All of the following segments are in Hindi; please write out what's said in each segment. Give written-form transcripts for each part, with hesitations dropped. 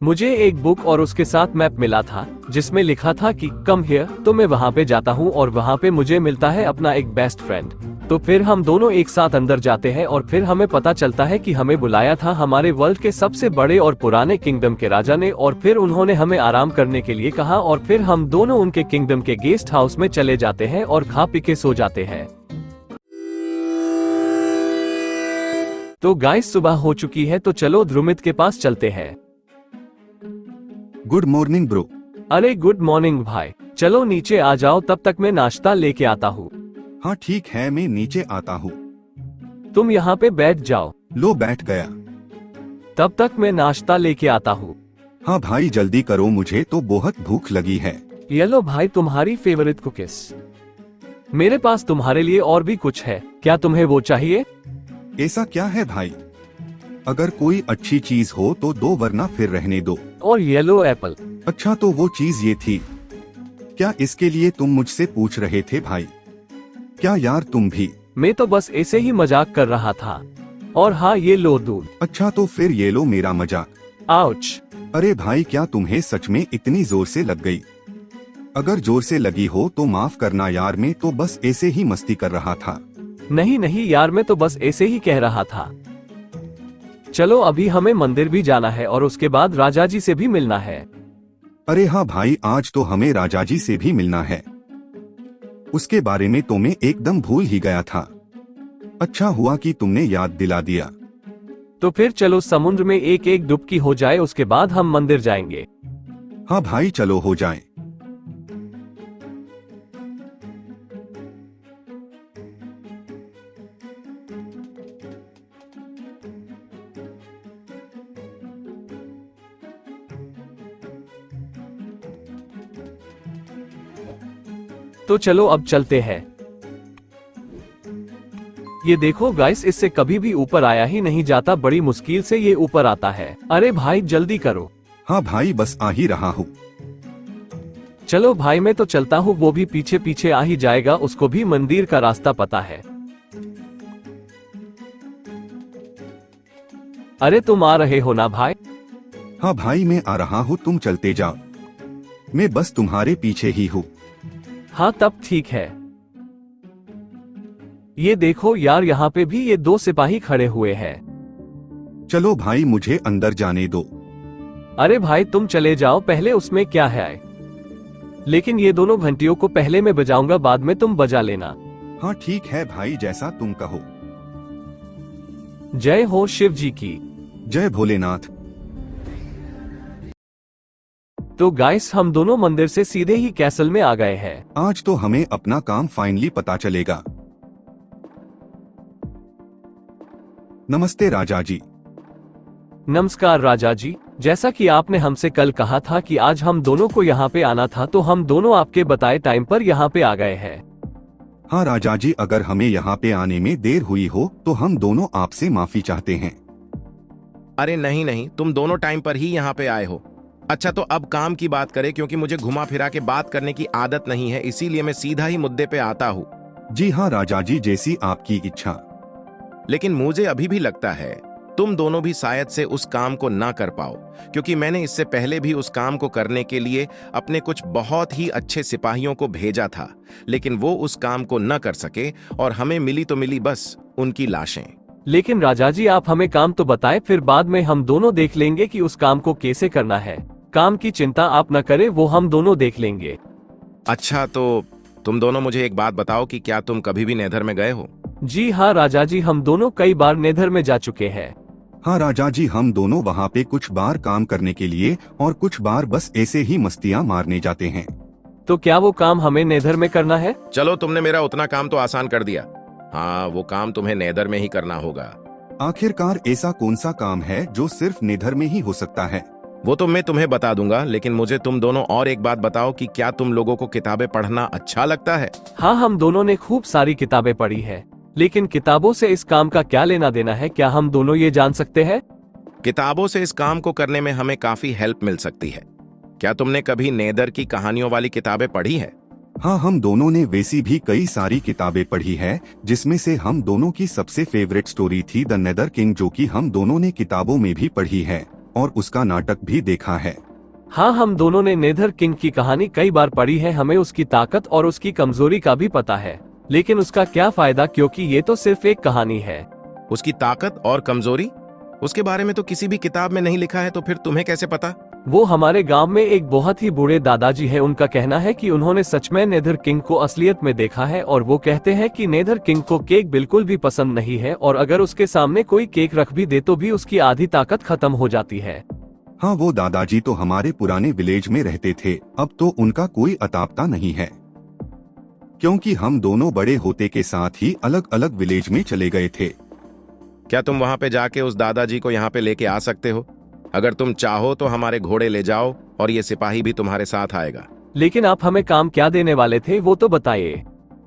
मुझे एक बुक और उसके साथ मैप मिला था जिसमें लिखा था कि कम हियर, तो मैं वहाँ पे जाता हूँ और वहाँ पे मुझे मिलता है अपना एक बेस्ट फ्रेंड। तो फिर हम दोनों एक साथ अंदर जाते हैं और फिर हमें पता चलता है कि हमें बुलाया था हमारे वर्ल्ड के सबसे बड़े और पुराने किंगडम के राजा ने, और फिर उन्होंने हमें आराम करने के लिए कहा और फिर हम दोनों उनके किंगडम के गेस्ट हाउस में चले जाते हैं और खा पी के सो जाते हैं। तो गाइस सुबह हो चुकी है, तो चलो ध्रुमित के पास चलते हैं। Good morning bro. अरे गुड मॉर्निंग भाई, चलो नीचे आ जाओ, तब तक मैं नाश्ता लेके आता हूँ। हाँ ठीक है, मैं नीचे आता हूँ। तुम यहाँ पे बैठ जाओ। लो बैठ गया। तब तक मैं नाश्ता लेके आता हूँ। हाँ भाई जल्दी करो, मुझे तो बहुत भूख लगी है। ये लो भाई तुम्हारी फेवरेट कुकीज। मेरे पास तुम्हारे लिए और भी कुछ है, क्या तुम्हें वो चाहिए? ऐसा क्या है भाई? अगर कोई अच्छी चीज हो तो दो, वरना फिर रहने दो। और येलो एप्पल। अच्छा तो वो चीज ये थी क्या? इसके लिए तुम मुझसे पूछ रहे थे भाई? क्या यार तुम भी। मैं तो बस ऐसे ही मजाक कर रहा था। और हाँ ये लो दूध। अच्छा तो फिर ये लो मेरा मजाक। आउच। अरे भाई क्या तुम्हें सच में इतनी जोर से लग गई? अगर जोर से लगी हो तो माफ करना यार, मैं तो बस ऐसे ही मस्ती कर रहा था। नहीं नहीं यार, मैं तो बस ऐसे ही कह रहा था। चलो अभी हमें मंदिर भी जाना है और उसके बाद राजा जी से भी मिलना है। अरे हाँ भाई, आज तो हमें राजा जी से भी मिलना है। उसके बारे में तो मैं एकदम भूल ही गया था। अच्छा हुआ कि तुमने याद दिला दिया। तो फिर चलो समुद्र में एक एक डुबकी हो जाए, उसके बाद हम मंदिर जाएंगे। हाँ भाई चलो हो जाए। तो चलो अब चलते हैं। ये देखो गाइस, इससे कभी भी ऊपर आया ही नहीं जाता, बड़ी मुश्किल से ये ऊपर आता है। अरे भाई जल्दी करो। हाँ भाई बस आ ही रहा हूँ। चलो भाई मैं तो चलता हूँ, वो भी पीछे पीछे आ ही जाएगा, उसको भी मंदिर का रास्ता पता है। अरे तुम आ रहे हो ना भाई? हाँ भाई मैं आ रहा हूँ, तुम चलते जाओ, मैं बस तुम्हारे पीछे ही हूँ। हाँ तब ठीक है। ये देखो यार, यहाँ पे भी ये दो सिपाही खड़े हुए हैं। चलो भाई मुझे अंदर जाने दो। अरे भाई तुम चले जाओ, पहले उसमें क्या है। लेकिन ये दोनों घंटियों को पहले मैं बजाऊंगा, बाद में तुम बजा लेना। हाँ ठीक है भाई, जैसा तुम कहो। जय हो शिव जी की। जय भोलेनाथ। तो गाइस हम दोनों मंदिर से सीधे ही कैसल में आ गए हैं। आज तो हमें अपना काम फाइनली पता चलेगा। नमस्ते राजा जी। नमस्कार राजा जी, जैसा कि आपने हमसे कल कहा था कि आज हम दोनों को यहाँ पे आना था, तो हम दोनों आपके बताए टाइम पर यहाँ पे आ गए हैं। हाँ राजा जी, अगर हमें यहाँ पे आने में देर हुई हो तो हम दोनों आपसे माफी चाहते हैं। अरे नहीं नहीं, तुम दोनों टाइम पर ही यहाँ पे आए हो। अच्छा तो अब काम की बात करें, क्योंकि मुझे घुमा फिरा के बात करने की आदत नहीं है, इसीलिए मैं सीधा ही मुद्दे पे आता हूँ। जी हाँ राजा जी, जैसी आपकी इच्छा। लेकिन मुझे अभी भी लगता है तुम दोनों भी शायद से उस काम को ना कर पाओ, क्योंकि मैंने इससे पहले भी उस काम को करने के लिए अपने कुछ बहुत ही अच्छे सिपाहियों को भेजा था, लेकिन वो उस काम को न कर सके और हमें मिली तो मिली बस उनकी लाशें। लेकिन राजा जी आप हमें काम तो बताएं, फिर बाद में हम दोनों देख लेंगे कि उस काम को कैसे करना है। काम की चिंता आप न करें, वो हम दोनों देख लेंगे। अच्छा तो तुम दोनों मुझे एक बात बताओ कि क्या तुम कभी भी नेदर में गए हो? जी हाँ राजा जी, हम दोनों कई बार नेदर में जा चुके हैं। हाँ राजा जी, हम दोनों वहाँ पे कुछ बार काम करने के लिए और कुछ बार बस ऐसे ही मस्तियाँ मारने जाते हैं। तो क्या वो काम हमें नेदर में करना है? चलो तुमने मेरा उतना काम तो आसान कर दिया। हाँ वो काम तुम्हें नेदर में ही करना होगा। आखिरकार ऐसा कौन सा काम है जो सिर्फ नेदर में ही हो सकता है? वो तो मैं तुम्हें बता दूंगा, लेकिन मुझे तुम दोनों और एक बात बताओ कि क्या तुम लोगों को किताबें पढ़ना अच्छा लगता है? हाँ हम दोनों ने खूब सारी किताबें पढ़ी है, लेकिन किताबों से इस काम का क्या लेना देना है, क्या हम दोनों ये जान सकते हैं? किताबों से इस काम को करने में हमें काफी हेल्प मिल सकती है। क्या तुमने कभी नेदर की कहानियों वाली किताबें पढ़ी है? हाँ हम दोनों ने वैसी भी कई सारी किताबें पढ़ी है, जिसमें से हम दोनों की सबसे फेवरेट स्टोरी थी द नेदर किंग, जो कि हम दोनों ने किताबों में भी पढ़ी है। और उसका नाटक भी देखा है। हाँ, हम दोनों ने नेदर किंग की कहानी कई बार पढ़ी है, हमें उसकी ताकत और उसकी कमजोरी का भी पता है, लेकिन उसका क्या फायदा क्योंकि ये तो सिर्फ एक कहानी है। उसकी ताकत और कमजोरी? उसके बारे में तो किसी भी किताब में नहीं लिखा है, तो फिर तुम्हें कैसे पता? वो हमारे गांव में एक बहुत ही बूढ़े दादाजी है, उनका कहना है कि उन्होंने सच में नेदर किंग को असलियत में देखा है और वो कहते हैं कि नेदर किंग को केक बिल्कुल भी पसंद नहीं है और अगर उसके सामने कोई केक रख भी दे तो भी उसकी आधी ताकत खत्म हो जाती है। हाँ, वो दादाजी तो हमारे पुराने विलेज में रहते थे, अब तो उनका कोई अतापता नहीं है, क्योंकि हम दोनों बड़े होते के साथ ही अलग अलग विलेज में चले गए थे। क्या तुम वहां पे जाके उस दादाजी को यहाँ पे लेके आ सकते हो? अगर तुम चाहो तो हमारे घोड़े ले जाओ और ये सिपाही भी तुम्हारे साथ आएगा। लेकिन आप हमें काम क्या देने वाले थे वो तो बताइए।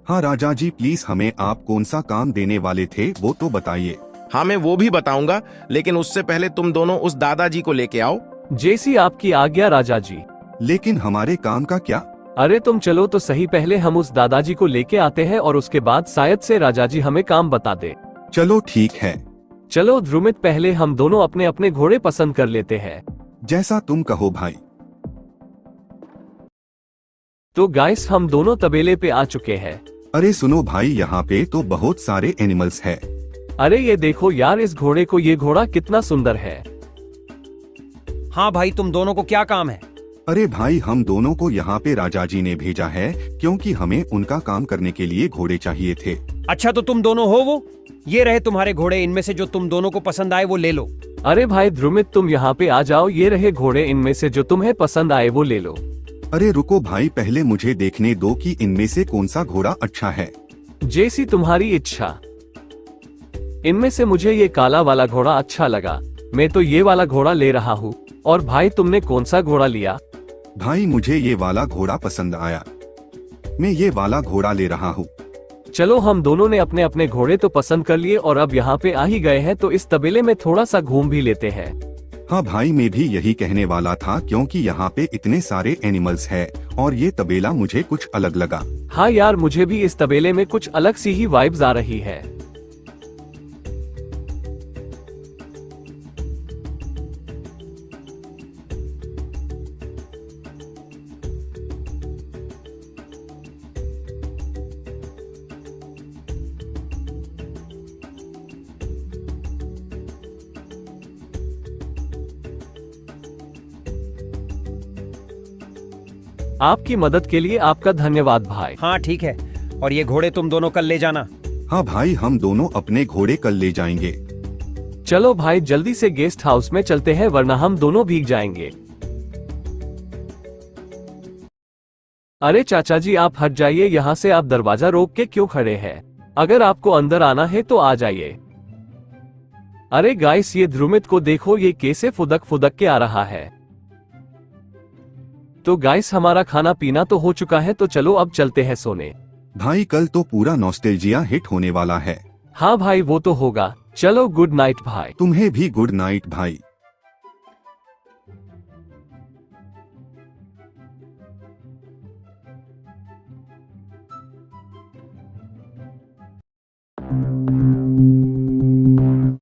हाँ राजा जी, प्लीज हमें आप कौन सा काम देने वाले थे वो तो बताइए। हाँ, मैं वो भी बताऊंगा, लेकिन उससे पहले तुम दोनों उस दादाजी को लेके आओ। जैसी आपकी आज्ञा राजा जी। लेकिन हमारे काम का क्या? अरे तुम चलो तो सही, पहले हम उस दादाजी को लेके आते हैं और उसके बाद शायद से राजा जी हमें काम बता दे। चलो ठीक है। चलो ध्रुमित, पहले हम दोनों अपने अपने घोड़े पसंद कर लेते हैं। जैसा तुम कहो भाई। तो गाइस, हम दोनों तबेले पे आ चुके हैं। अरे सुनो भाई, यहाँ पे तो बहुत सारे एनिमल्स है। अरे ये देखो यार इस घोड़े को, ये घोड़ा कितना सुंदर है। हाँ भाई, तुम दोनों को क्या काम है? अरे भाई, हम दोनों को यहाँ पे राजा जी ने भेजा है क्योंकि हमें उनका काम करने के लिए घोड़े चाहिए थे। अच्छा, तो तुम दोनों हो वो? ये रहे तुम्हारे घोड़े, इनमें से जो तुम दोनों को पसंद आए वो ले लो। अरे भाई ध्रुमित, तुम यहाँ पे आ जाओ, ये रहे घोड़े, इनमें से जो तुम्हें पसंद आए वो ले लो। अरे रुको भाई, पहले मुझे देखने दो कि इनमें से कौन सा घोड़ा अच्छा है। जैसी तुम्हारी इच्छा। इनमें से मुझे ये काला वाला घोड़ा अच्छा लगा, मैं तो ये वाला घोड़ा ले रहा हूँ। और भाई तुमने कौन सा घोड़ा लिया? भाई मुझे ये वाला घोड़ा पसंद आया, मैं ये वाला घोड़ा ले रहा हूँ। चलो, हम दोनों ने अपने अपने घोड़े तो पसंद कर लिए और अब यहाँ पे आ ही गए हैं, तो इस तबेले में थोड़ा सा घूम भी लेते हैं। हाँ भाई, मैं भी यही कहने वाला था क्योंकि यहाँ पे इतने सारे एनिमल्स है और ये तबेला मुझे कुछ अलग लगा। हाँ यार, मुझे भी इस तबेले में कुछ अलग सी ही वाइब्स आ रही है। आपकी मदद के लिए आपका धन्यवाद भाई। हाँ ठीक है, और ये घोड़े तुम दोनों कल ले जाना। हाँ भाई, हम दोनों अपने घोड़े कल ले जाएंगे। चलो भाई, जल्दी से गेस्ट हाउस में चलते हैं वरना हम दोनों भीग जाएंगे। अरे चाचा जी, आप हट जाइए यहाँ से, आप दरवाजा रोक के क्यों खड़े हैं? अगर आपको अंदर आना है तो आ जाइए। अरे गाइस, ये ध्रुमित को देखो, ये कैसे फुदक फुदक के आ रहा है। तो गाइस, हमारा खाना पीना तो हो चुका है, तो चलो अब चलते हैं सोने। भाई कल तो पूरा नॉस्टैल्जिया हिट होने वाला है। हाँ भाई, वो तो होगा। चलो गुड नाइट भाई। तुम्हें भी गुड नाइट भाई।